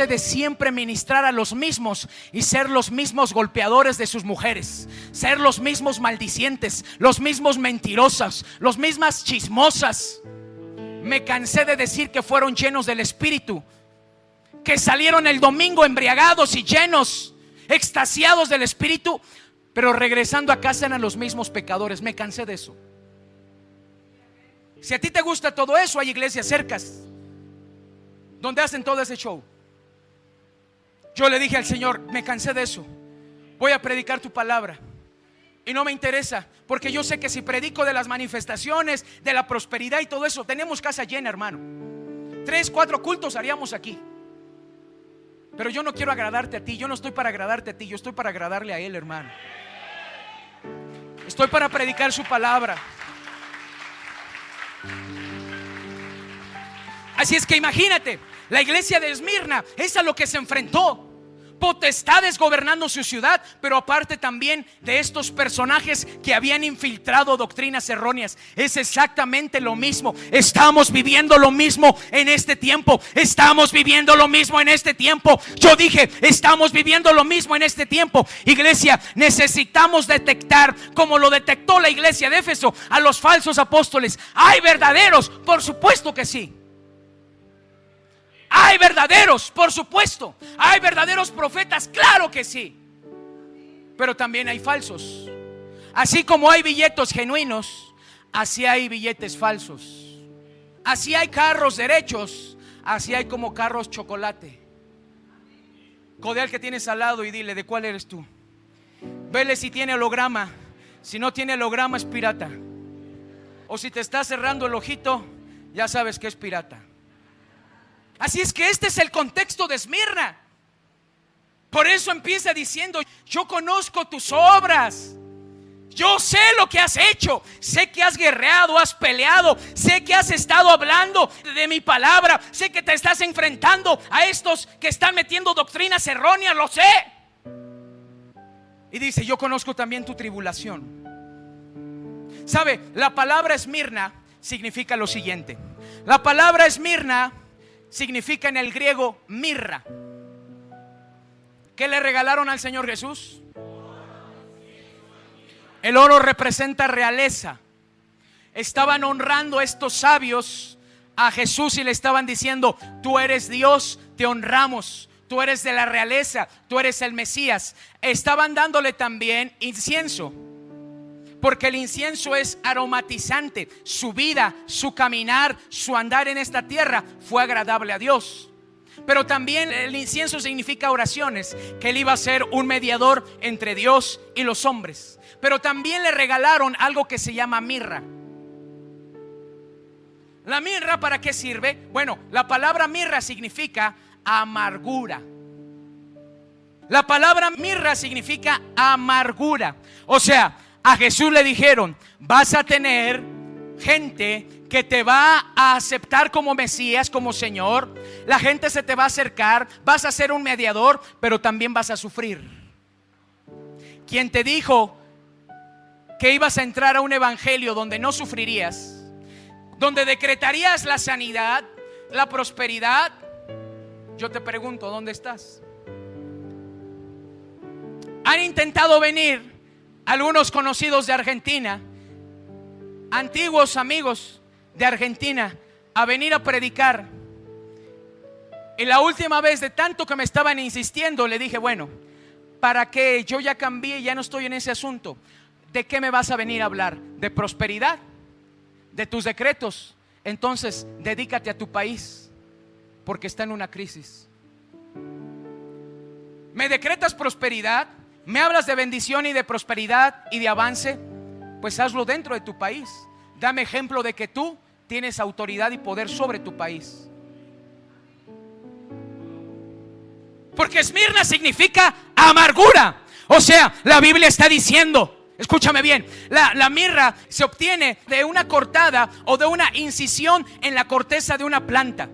[SPEAKER 2] de siempre ministrar a los mismos y ser los mismos golpeadores de sus mujeres, ser los mismos maldicientes, los mismos mentirosos, los mismas chismosas. Me cansé de decir que fueron llenos del Espíritu, que salieron el domingo embriagados y llenos, extasiados del Espíritu, pero regresando a casa eran los mismos pecadores. Me cansé de eso. Si a ti te gusta todo eso, hay iglesias cercas donde hacen todo ese show. Yo le dije al Señor, me cansé de eso. Voy a predicar tu palabra. Y no me interesa, porque yo sé que si predico de las manifestaciones, de la prosperidad y todo eso, tenemos casa llena, hermano. 3, 4 cultos haríamos aquí. Pero yo no quiero agradarte a ti. Yo no estoy para agradarte a ti. Yo estoy para agradarle a Él, hermano. Estoy para predicar su palabra. Así es que imagínate, la iglesia de Esmirna es a lo que se enfrentó. Potestades gobernando su ciudad, pero aparte también de estos personajes que habían infiltrado doctrinas erróneas. Es exactamente lo mismo. Estamos viviendo lo mismo en este tiempo. Estamos viviendo lo mismo en este tiempo. Yo dije, estamos viviendo lo mismo en este tiempo. Iglesia, necesitamos detectar, como lo detectó la iglesia de Éfeso, a los falsos apóstoles. ¿Hay verdaderos? Por supuesto que sí. Hay verdaderos, por supuesto. Hay verdaderos profetas, claro que sí. Pero también hay falsos. Así como hay billetes genuinos, así hay billetes falsos. Así hay carros derechos, así hay como carros chocolate. Codea al que tienes al lado y dile, ¿de cuál eres tú? Vele si tiene holograma. Si no tiene holograma es pirata. O si te está cerrando el ojito, ya sabes que es pirata. Así es que este es el contexto de Esmirna. Por eso empieza diciendo, yo conozco tus obras. Yo sé lo que has hecho. Sé que has guerreado, has peleado. Sé que has estado hablando de mi palabra. Sé que te estás enfrentando a estos que están metiendo doctrinas erróneas. Lo sé. Y dice, yo conozco también tu tribulación. ¿Sabe? La palabra Esmirna significa lo siguiente. La palabra Esmirna significa en el griego mirra. ¿Qué le regalaron al Señor Jesús? El oro representa realeza. Estaban honrando a estos sabios a Jesús y le estaban diciendo, tú eres Dios, te honramos. Tú eres de la realeza, tú eres el Mesías. Estaban dándole también incienso, porque el incienso es aromatizante. Su vida, su caminar, su andar en esta tierra fue agradable a Dios. Pero también el incienso significa oraciones, que Él iba a ser un mediador entre Dios y los hombres. Pero también le regalaron algo que se llama mirra. ¿La mirra para qué sirve? Bueno, la palabra mirra significa amargura. La palabra mirra significa amargura. O sea, a Jesús le dijeron, vas a tener gente que te va a aceptar como Mesías, como Señor. La gente se te va a acercar, vas a ser un mediador, pero también vas a sufrir. Quien te dijo que ibas a entrar a un evangelio donde no sufrirías, donde decretarías la sanidad, la prosperidad, yo te pregunto, ¿dónde estás? Han intentado venir algunos conocidos de Argentina, antiguos amigos de Argentina, a venir a predicar. Y la última vez, de tanto que me estaban insistiendo, le dije, bueno, ¿para qué? Yo ya cambié, ya no estoy en ese asunto. ¿De qué me vas a venir a hablar? ¿De prosperidad? ¿De tus decretos? Entonces, dedícate a tu país, porque está en una crisis. ¿Me decretas prosperidad? ¿Me hablas de bendición y de prosperidad y de avance? Pues hazlo dentro de tu país. Dame ejemplo de que tú tienes autoridad y poder sobre tu país. Porque Esmirna significa amargura. O sea, la Biblia está diciendo, escúchame bien, la mirra se obtiene de una cortada o de una incisión en la corteza de una planta.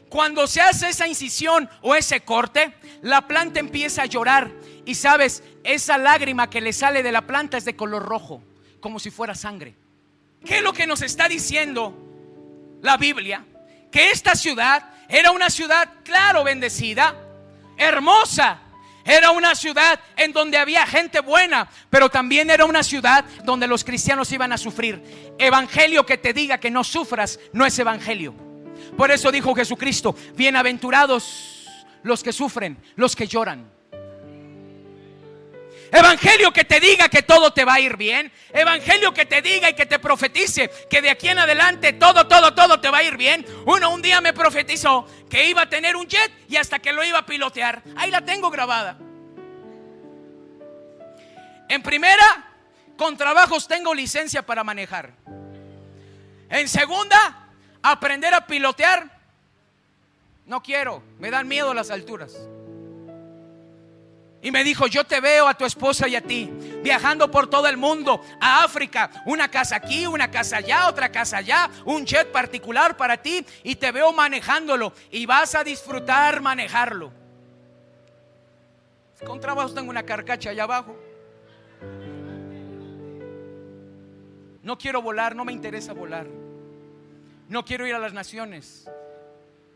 [SPEAKER 2] Cuando se hace esa incisión o ese corte, la planta empieza a llorar. Y sabes, esa lágrima que le sale de la planta es de color rojo, como si fuera sangre. ¿Qué es lo que nos está diciendo la Biblia? Que esta ciudad era una ciudad, claro, bendecida, hermosa. Era una ciudad en donde había gente buena, pero también era una ciudad donde los cristianos iban a sufrir. Evangelio que te diga que no sufras no es evangelio. Por eso dijo Jesucristo, bienaventurados los que sufren, los que lloran. Evangelio que te diga que todo te va a ir bien. Evangelio que te diga y que te profetice que de aquí en adelante todo te va a ir bien. Un día me profetizó que iba a tener un jet y hasta que lo iba a pilotear. Ahí la tengo grabada. En primera, con trabajos tengo licencia para manejar. En segunda, aprender a pilotear. No quiero, me dan miedo las alturas. Y me dijo, yo te veo a tu esposa y a ti viajando por todo el mundo, a África, una casa aquí, una casa allá, otra casa allá, un jet particular para ti, y te veo manejándolo y vas a disfrutar manejarlo. Con trabajo tengo una carcacha allá abajo. No quiero volar, no me interesa volar. No quiero ir a las naciones.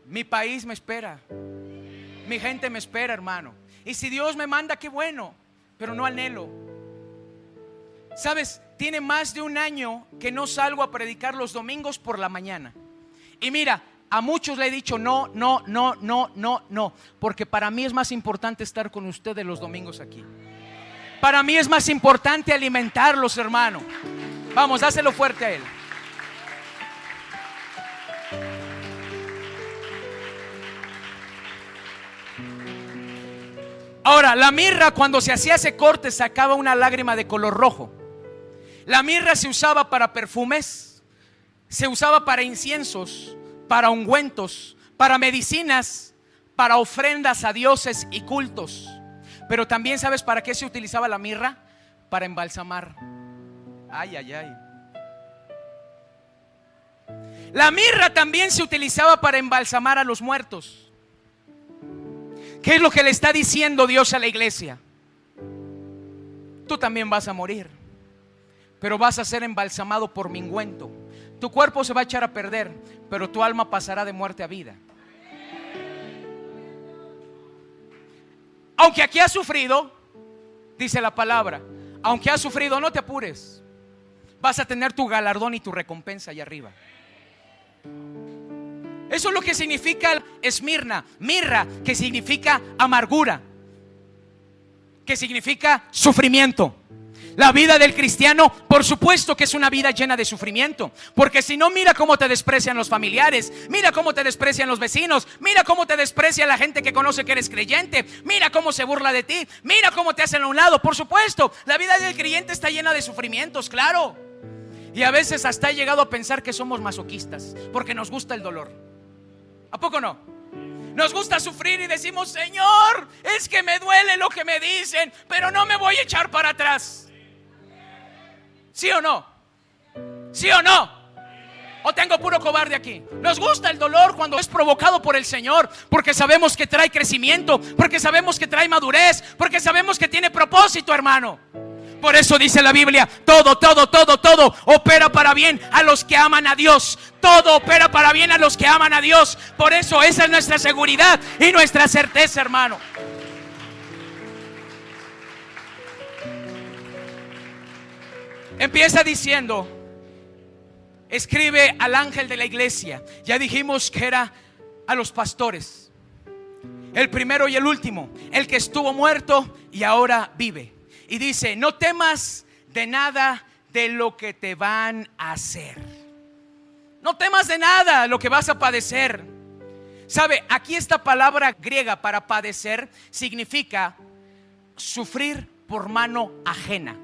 [SPEAKER 2] Mi país me espera. Mi gente me espera, hermano. Y si Dios me manda, qué bueno, pero no anhelo. Sabes, tiene más de un año que no salgo a predicar los domingos por la mañana. Y mira, a muchos le he dicho no, porque para mí es más importante estar con ustedes los domingos aquí. Para mí es más importante alimentarlos, hermano. Vamos, dáselo fuerte a él. Ahora, la mirra, cuando se hacía ese corte, sacaba una lágrima de color rojo. La mirra se usaba para perfumes, se usaba para inciensos, para ungüentos, para medicinas, para ofrendas a dioses y cultos. Pero también, ¿sabes para qué se utilizaba la mirra? Para embalsamar. Ay, ay, ay. La mirra también se utilizaba para embalsamar a los muertos. ¿Qué es lo que le está diciendo Dios a la iglesia? Tú también vas a morir, pero vas a ser embalsamado por mi ungüento. Tu cuerpo se va a echar a perder, pero tu alma pasará de muerte a vida. Aunque aquí has sufrido, dice la palabra, aunque has sufrido, no te apures. Vas a tener tu galardón y tu recompensa allá arriba. Eso es lo que significa esmirna, mirra, que significa amargura, que significa sufrimiento. La vida del cristiano, por supuesto que es una vida llena de sufrimiento, porque si no, mira cómo te desprecian los familiares, mira cómo te desprecian los vecinos, mira cómo te desprecia la gente que conoce que eres creyente, mira cómo se burla de ti, mira cómo te hacen a un lado. Por supuesto, la vida del creyente está llena de sufrimientos, claro. Y a veces hasta he llegado a pensar que somos masoquistas, porque nos gusta el dolor. ¿A poco no? Nos gusta sufrir y decimos, Señor, es que me duele lo que me dicen, pero no me voy a echar para atrás. ¿Sí o no? ¿Sí o no? ¿O tengo puro cobarde aquí? Nos gusta el dolor cuando es provocado por el Señor, porque sabemos que trae crecimiento, porque sabemos que trae madurez, porque sabemos que tiene propósito, hermano. Por eso dice la Biblia, todo opera para bien a los que aman a Dios. Todo opera para bien a los que aman a Dios. Por eso esa es nuestra seguridad y nuestra certeza, hermano. Empieza diciendo, escribe al ángel de la iglesia. Ya dijimos que era a los pastores, el primero y el último, el que estuvo muerto y ahora vive. Y dice, no temas de nada de lo que te van a hacer. No temas de nada lo que vas a padecer. ¿Sabe? Aquí esta palabra griega para padecer significa sufrir por mano ajena.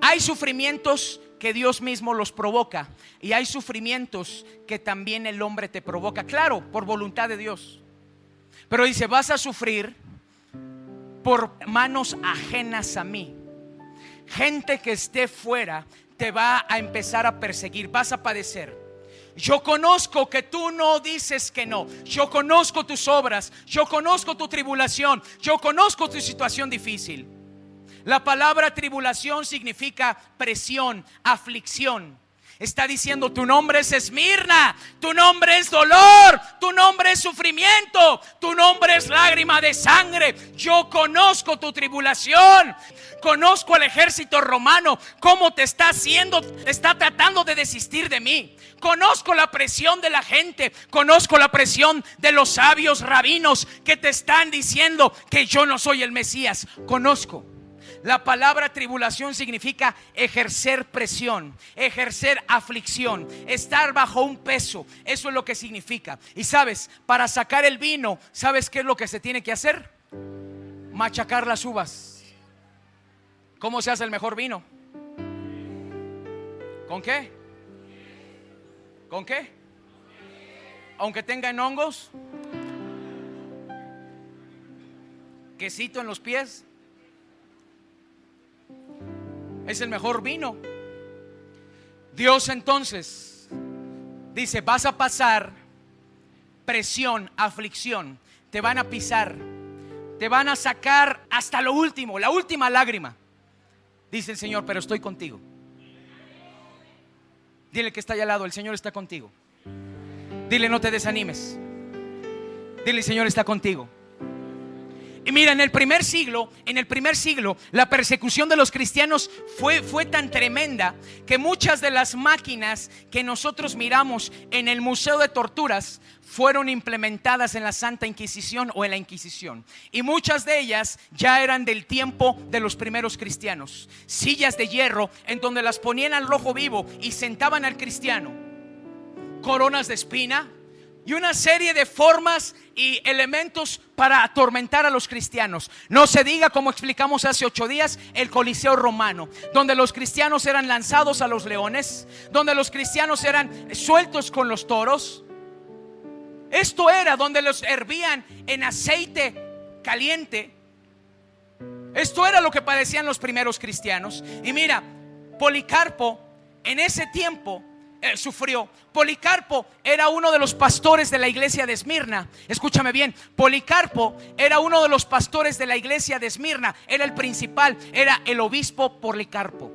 [SPEAKER 2] Hay sufrimientos que Dios mismo los provoca y hay sufrimientos que también el hombre te provoca. Claro, por voluntad de Dios. Pero dice, vas a sufrir por manos ajenas a mí. Gente que esté fuera te va a empezar a perseguir, vas a padecer. Yo conozco que tú no dices que no. Yo conozco tus obras, yo conozco tu tribulación, yo conozco tu situación difícil. La palabra tribulación significa presión, aflicción. Está diciendo, tu nombre es Esmirna, tu nombre es dolor, tu nombre es sufrimiento, tu nombre es lágrima de sangre. Yo conozco tu tribulación, conozco al ejército romano, cómo te está haciendo, te está tratando de desistir de mí. Conozco la presión de la gente, conozco la presión de los sabios rabinos que te están diciendo que yo no soy el Mesías. Conozco. La palabra tribulación significa ejercer presión, ejercer aflicción, estar bajo un peso. Eso es lo que significa. Y sabes, para sacar el vino, ¿sabes qué es lo que se tiene que hacer? Machacar las uvas. ¿Cómo se hace el mejor vino? ¿Con qué? ¿Con qué? Aunque tengan hongos, quesito en los pies, es el mejor vino. Dios entonces dice: vas a pasar presión, aflicción, te van a pisar, te van a sacar hasta lo último, la última lágrima. Dice el Señor: pero estoy contigo. Dile que está allá al lado: el Señor está contigo. Dile: no te desanimes. Dile: el Señor está contigo. Y mira, en el primer siglo, la persecución de los cristianos fue tan tremenda que muchas de las máquinas que nosotros miramos en el Museo de Torturas fueron implementadas en la Santa Inquisición o en la Inquisición. Y muchas de ellas ya eran del tiempo de los primeros cristianos. Sillas de hierro en donde las ponían al rojo vivo y sentaban al cristiano. Coronas de espina y una serie de formas y elementos para atormentar a los cristianos. No se diga, como explicamos hace 8 días, el Coliseo romano, donde los cristianos eran lanzados a los leones, donde los cristianos eran sueltos con los toros. Esto era donde los hervían en aceite caliente. Esto era lo que padecían los primeros cristianos. Y mira, Policarpo en ese tiempo sufrió. Policarpo era uno de los pastores de la iglesia de Esmirna. Escúchame bien, Policarpo era uno de los pastores de la iglesia de Esmirna. Era el principal, era el obispo Policarpo.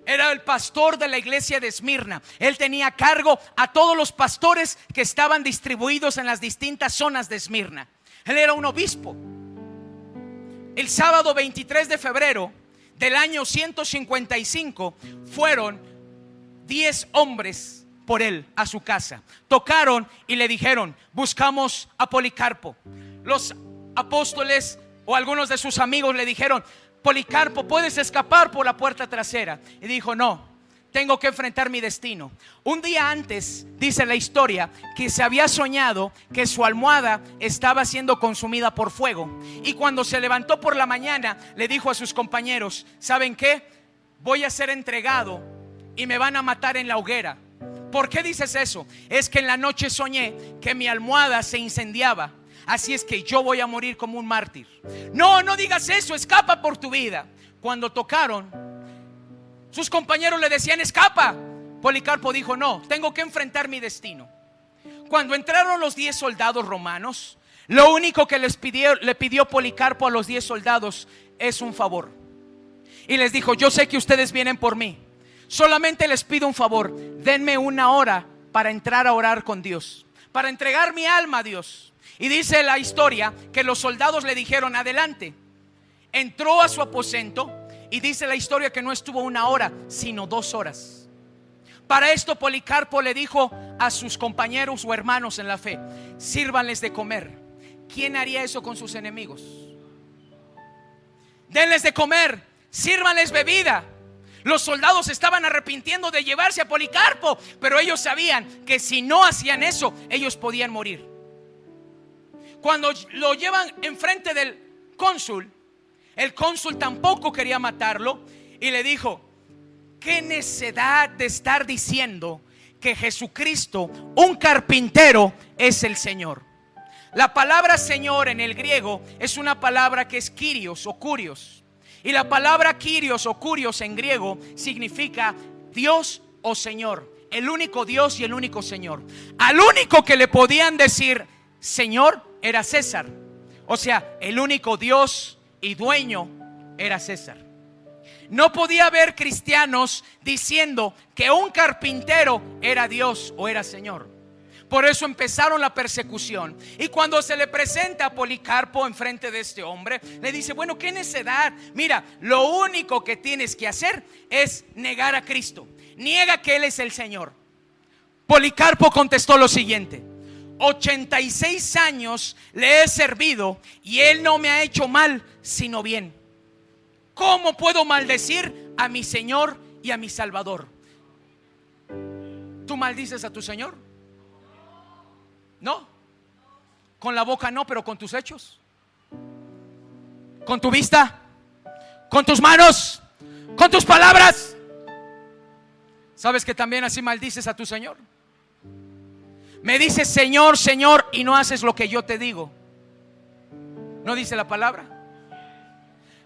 [SPEAKER 2] Era el pastor de la iglesia de Esmirna. Él tenía a cargo a todos los pastores que estaban distribuidos en las distintas zonas de Esmirna. Él era un obispo. El sábado 23 de febrero del año 155 fueron 10 hombres por él a su casa. Tocaron y le dijeron: buscamos a Policarpo. Los apóstoles o algunos de sus amigos le dijeron: Policarpo, puedes escapar por la puerta trasera. Y dijo: no, tengo que enfrentar mi destino. Un día antes, dice la historia, que se había soñado que su almohada estaba siendo consumida por fuego. Y cuando se levantó por la mañana, le dijo a sus compañeros: ¿saben qué? Voy a ser entregado y me van a matar en la hoguera. ¿Por qué dices eso? Es que en la noche soñé que mi almohada se incendiaba, así es que yo voy a morir como un mártir. No, no digas eso, escapa por tu vida. Cuando tocaron, sus compañeros le decían: escapa. Policarpo dijo: no, tengo que enfrentar mi destino. Cuando entraron los 10 soldados romanos, lo único que le pidió Policarpo a los 10 soldados es un favor. Y les dijo: yo sé que ustedes vienen por mí, solamente les pido un favor, denme 1 hora para entrar a orar con Dios, para entregar mi alma a Dios. Y dice la historia que los soldados le dijeron: adelante. Entró a su aposento y dice la historia que no estuvo 1 hora, sino 2 horas. Para esto Policarpo le dijo a sus compañeros o hermanos en la fe: sírvanles de comer. ¿Quién haría eso con sus enemigos? Denles de comer, sírvanles bebida. Los soldados estaban arrepintiendo de llevarse a Policarpo, pero ellos sabían que si no hacían eso, ellos podían morir. Cuando lo llevan enfrente del cónsul, el cónsul tampoco quería matarlo y le dijo: qué necedad de estar diciendo que Jesucristo, un carpintero, es el Señor. La palabra Señor en el griego es una palabra que es Kyrios o Kurios. Y la palabra Kyrios o Kurios en griego significa Dios o Señor. El único Dios y el único Señor. Al único que le podían decir Señor era César. O sea, el único Dios y dueño era César. No podía haber cristianos diciendo que un carpintero era Dios o era Señor. Por eso empezaron la persecución. Y cuando se le presenta a Policarpo enfrente de este hombre, le dice: bueno, qué necedad. Mira, lo único que tienes que hacer es negar a Cristo. Niega que Él es el Señor. Policarpo contestó lo siguiente: 86 años le he servido y Él no me ha hecho mal sino bien. ¿Cómo puedo maldecir a mi Señor y a mi Salvador? ¿Tú maldices a tu Señor? No. Con la boca no, pero con tus hechos, con tu vista, con tus manos, con tus palabras. ¿Sabes que también así maldices a tu Señor? Me dices Señor, Señor, y no haces lo que yo te digo. ¿No dice la palabra?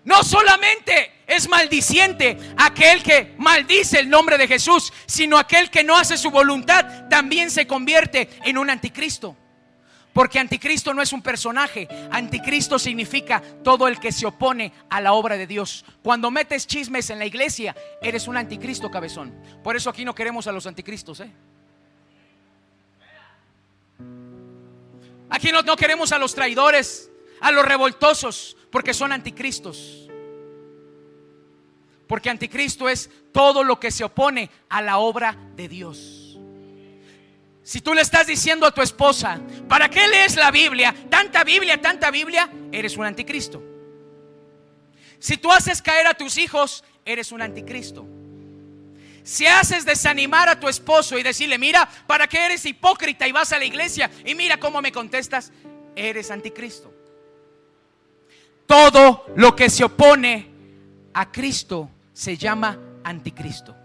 [SPEAKER 2] No solamente es maldiciente aquel que maldice el nombre de Jesús, sino aquel que no hace su voluntad también se convierte en un anticristo. Porque anticristo no es un personaje. Anticristo significa todo el que se opone a la obra de Dios. Cuando metes chismes en la iglesia, eres un anticristo, cabezón. Por eso aquí no queremos a los anticristos, Aquí no queremos a los traidores, a los revoltosos, porque son anticristos. Porque anticristo es todo lo que se opone a la obra de Dios. Si tú le estás diciendo a tu esposa, ¿para qué lees la Biblia? Tanta Biblia, eres un anticristo. Si tú haces caer a tus hijos, eres un anticristo. Si haces desanimar a tu esposo y decirle, mira, ¿para qué eres hipócrita y vas a la iglesia? Y mira cómo me contestas, eres anticristo. Todo lo que se opone a Cristo se llama anticristo.